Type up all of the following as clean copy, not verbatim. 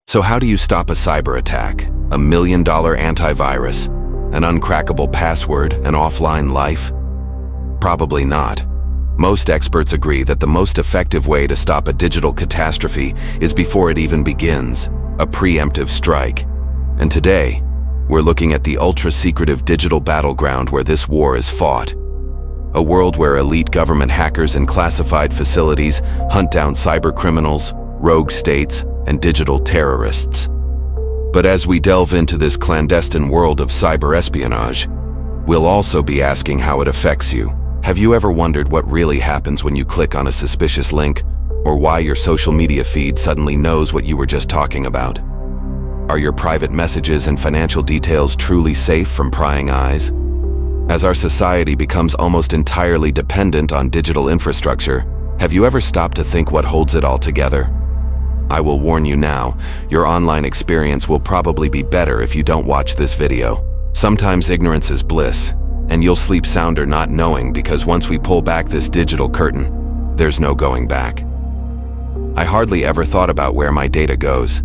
So how do you stop a cyber attack? $1 million antivirus? An uncrackable password? An offline life? Probably not. Most experts agree that the most effective way to stop a digital catastrophe is before it even begins, a preemptive strike. And today, we're looking at the ultra-secretive digital battleground where this war is fought. A world where elite government hackers and classified facilities hunt down cyber criminals, rogue states, and digital terrorists. But as we delve into this clandestine world of cyber espionage, we'll also be asking how it affects you. Have you ever wondered what really happens when you click on a suspicious link, or why your social media feed suddenly knows what you were just talking about? Are your private messages and financial details truly safe from prying eyes? As our society becomes almost entirely dependent on digital infrastructure, have you ever stopped to think what holds it all together? I will warn you now, your online experience will probably be better if you don't watch this video. Sometimes ignorance is bliss, and you'll sleep sounder not knowing, because once we pull back this digital curtain, there's no going back. I hardly ever thought about where my data goes.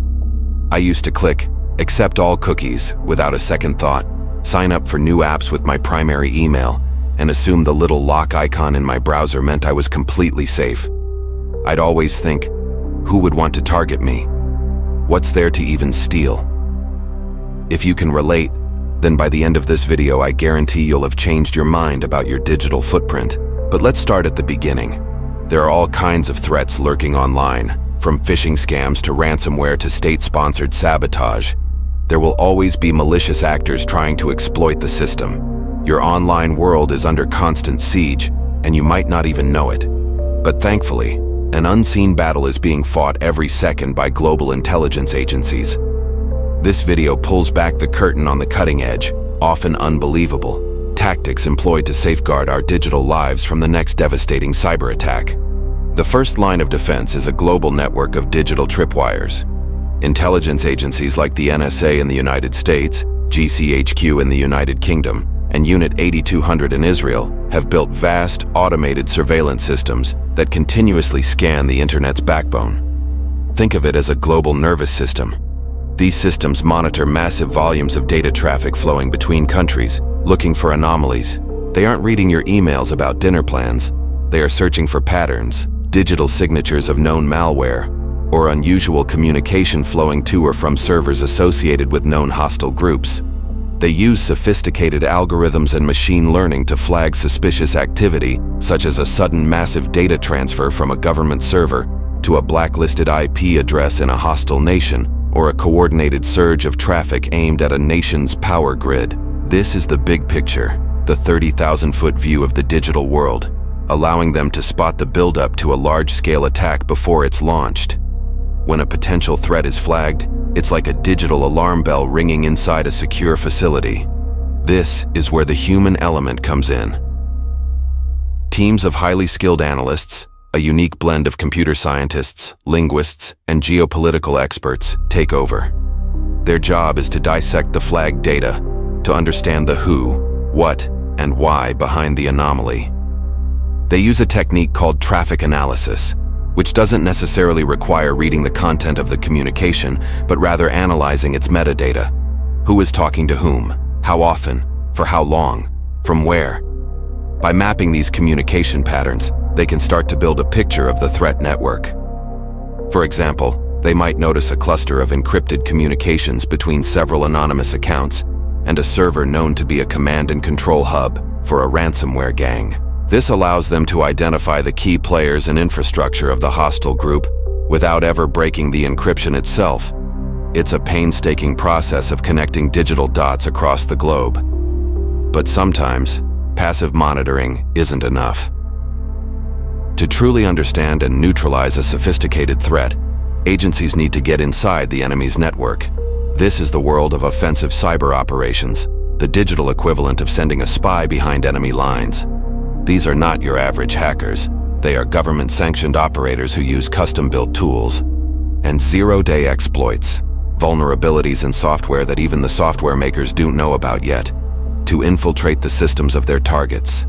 I used to click accept all cookies without a second thought, sign up for new apps with my primary email, and assume the little lock icon in my browser meant I was completely safe. I'd always think, who would want to target me? What's there to even steal? If you can relate, then by the end of this video I guarantee you'll have changed your mind about your digital footprint. But let's start at the beginning. There are all kinds of threats lurking online, from phishing scams to ransomware to state-sponsored sabotage. There will always be malicious actors trying to exploit the system. Your online world is under constant siege, and you might not even know it. But thankfully, an unseen battle is being fought every second by global intelligence agencies. This video pulls back the curtain on the cutting edge, often unbelievable, tactics employed to safeguard our digital lives from the next devastating cyber attack. The first line of defense is a global network of digital tripwires. Intelligence agencies like the NSA in the United States, GCHQ in the United Kingdom, and Unit 8200 in Israel have built vast, automated surveillance systems that continuously scan the internet's backbone. Think of it as a global nervous system. These systems monitor massive volumes of data traffic flowing between countries, looking for anomalies. They aren't reading your emails about dinner plans. They are searching for patterns, digital signatures of known malware, or unusual communication flowing to or from servers associated with known hostile groups. They use sophisticated algorithms and machine learning to flag suspicious activity, such as a sudden massive data transfer from a government server to a blacklisted IP address in a hostile nation, or a coordinated surge of traffic aimed at a nation's power grid. This is the big picture, the 30,000-foot view of the digital world, allowing them to spot the buildup to a large-scale attack before it's launched. When a potential threat is flagged, it's like a digital alarm bell ringing inside a secure facility. This is where the human element comes in. Teams of highly skilled analysts, a unique blend of computer scientists, linguists, and geopolitical experts, take over. Their job is to dissect the flagged data, to understand the who, what, and why behind the anomaly. They use a technique called traffic analysis, which doesn't necessarily require reading the content of the communication, but rather analyzing its metadata. Who is talking to whom? How often? For how long? From where? By mapping these communication patterns, they can start to build a picture of the threat network. For example, they might notice a cluster of encrypted communications between several anonymous accounts and a server known to be a command and control hub for a ransomware gang. This allows them to identify the key players and infrastructure of the hostile group without ever breaking the encryption itself. It's a painstaking process of connecting digital dots across the globe. But sometimes, passive monitoring isn't enough. To truly understand and neutralize a sophisticated threat, agencies need to get inside the enemy's network. This is the world of offensive cyber operations, the digital equivalent of sending a spy behind enemy lines. These are not your average hackers. They are government-sanctioned operators who use custom-built tools and zero-day exploits, vulnerabilities in software that even the software makers don't know about yet, to infiltrate the systems of their targets.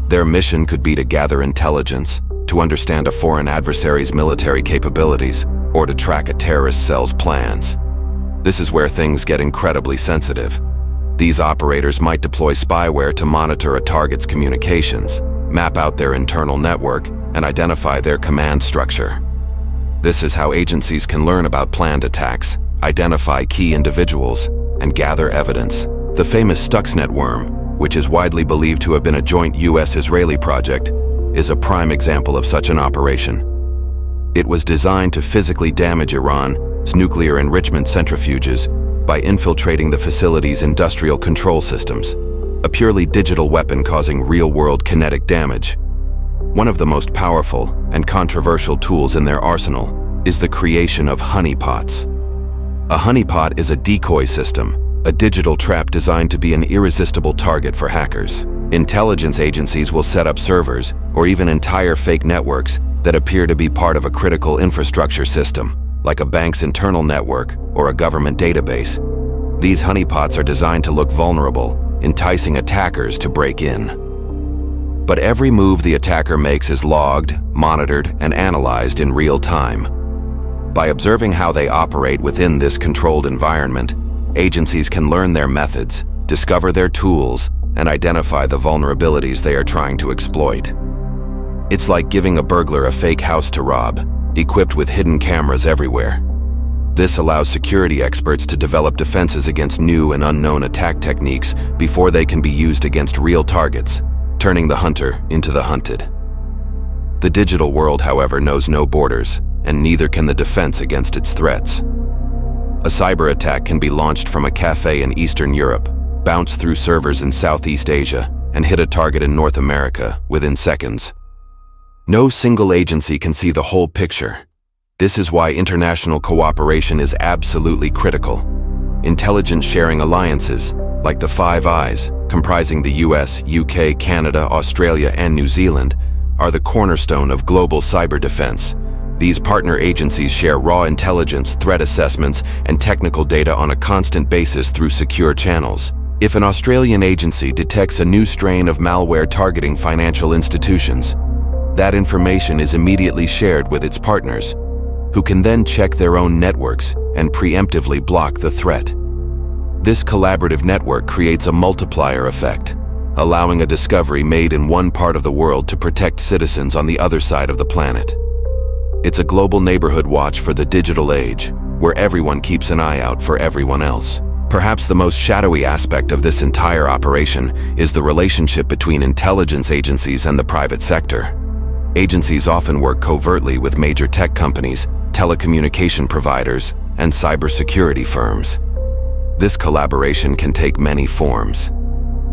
Their mission could be to gather intelligence, to understand a foreign adversary's military capabilities, or to track a terrorist cell's plans. This is where things get incredibly sensitive. These operators might deploy spyware to monitor a target's communications, map out their internal network, and identify their command structure. This is how agencies can learn about planned attacks, identify key individuals, and gather evidence. The famous Stuxnet worm, which is widely believed to have been a joint US-Israeli project, is a prime example of such an operation. It was designed to physically damage Iran's nuclear enrichment centrifuges by infiltrating the facility's industrial control systems, a purely digital weapon causing real-world kinetic damage. One of the most powerful and controversial tools in their arsenal is the creation of honeypots. A honeypot is a decoy system, a digital trap designed to be an irresistible target for hackers. Intelligence agencies will set up servers, or even entire fake networks, that appear to be part of a critical infrastructure system, like a bank's internal network or a government database. These honeypots are designed to look vulnerable, enticing attackers to break in. But every move the attacker makes is logged, monitored, and analyzed in real time. By observing how they operate within this controlled environment, agencies can learn their methods, discover their tools, and identify the vulnerabilities they are trying to exploit. It's like giving a burglar a fake house to rob, equipped with hidden cameras everywhere. This allows security experts to develop defenses against new and unknown attack techniques before they can be used against real targets, turning the hunter into the hunted. The digital world, however, knows no borders, and neither can the defense against its threats. A cyber attack can be launched from a cafe in Eastern Europe, bounce through servers in Southeast Asia, and hit a target in North America within seconds. No single agency can see the whole picture. This is why international cooperation is absolutely critical. Intelligence sharing alliances, like the Five Eyes, comprising the US, UK, Canada, Australia, and New Zealand, are the cornerstone of global cyber defense. These partner agencies share raw intelligence, threat assessments, and technical data on a constant basis through secure channels. If an Australian agency detects a new strain of malware targeting financial institutions, that information is immediately shared with its partners, who can then check their own networks and preemptively block the threat. This collaborative network creates a multiplier effect, allowing a discovery made in one part of the world to protect citizens on the other side of the planet. It's a global neighborhood watch for the digital age, where everyone keeps an eye out for everyone else. Perhaps the most shadowy aspect of this entire operation is the relationship between intelligence agencies and the private sector. Agencies often work covertly with major tech companies, telecommunication providers, and cybersecurity firms. This collaboration can take many forms.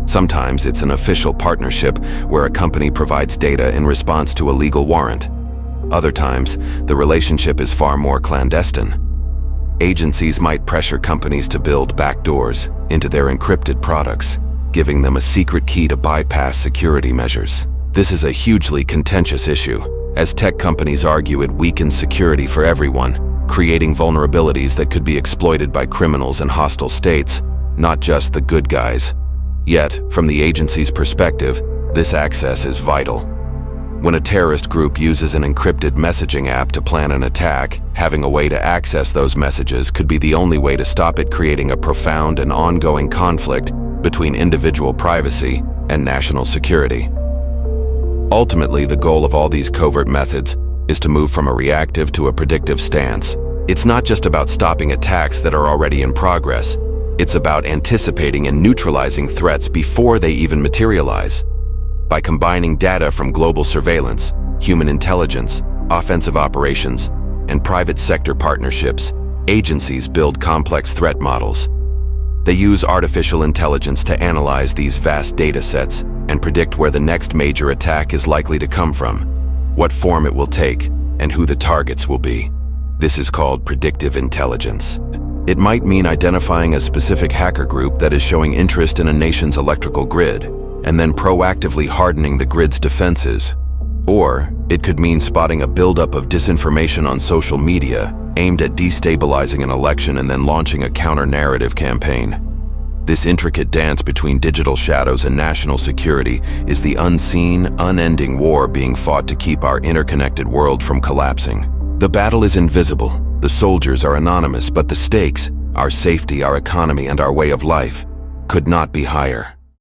Sometimes it's an official partnership where a company provides data in response to a legal warrant. Other times, the relationship is far more clandestine. Agencies might pressure companies to build backdoors into their encrypted products, giving them a secret key to bypass security measures. This is a hugely contentious issue, as tech companies argue it weakens security for everyone, creating vulnerabilities that could be exploited by criminals and hostile states, not just the good guys. Yet, from the agency's perspective, this access is vital. When a terrorist group uses an encrypted messaging app to plan an attack, having a way to access those messages could be the only way to stop it creating a profound and ongoing conflict between individual privacy and national security. Ultimately, the goal of all these covert methods is to move from a reactive to a predictive stance. It's not just about stopping attacks that are already in progress. It's about anticipating and neutralizing threats before they even materialize. By combining data from global surveillance, human intelligence, offensive operations, and private sector partnerships, agencies build complex threat models. They use artificial intelligence to analyze these vast data sets and predict where the next major attack is likely to come from, what form it will take, and who the targets will be. This is called predictive intelligence. It might mean identifying a specific hacker group that is showing interest in a nation's electrical grid, and then proactively hardening the grid's defenses. Or it could mean spotting a buildup of disinformation on social media aimed at destabilizing an election and then launching a counter-narrative campaign. This intricate dance between digital shadows and national security is the unseen, unending war being fought to keep our interconnected world from collapsing. The battle is invisible, The soldiers are anonymous, but the stakes, our safety, our economy, and our way of life, could not be higher.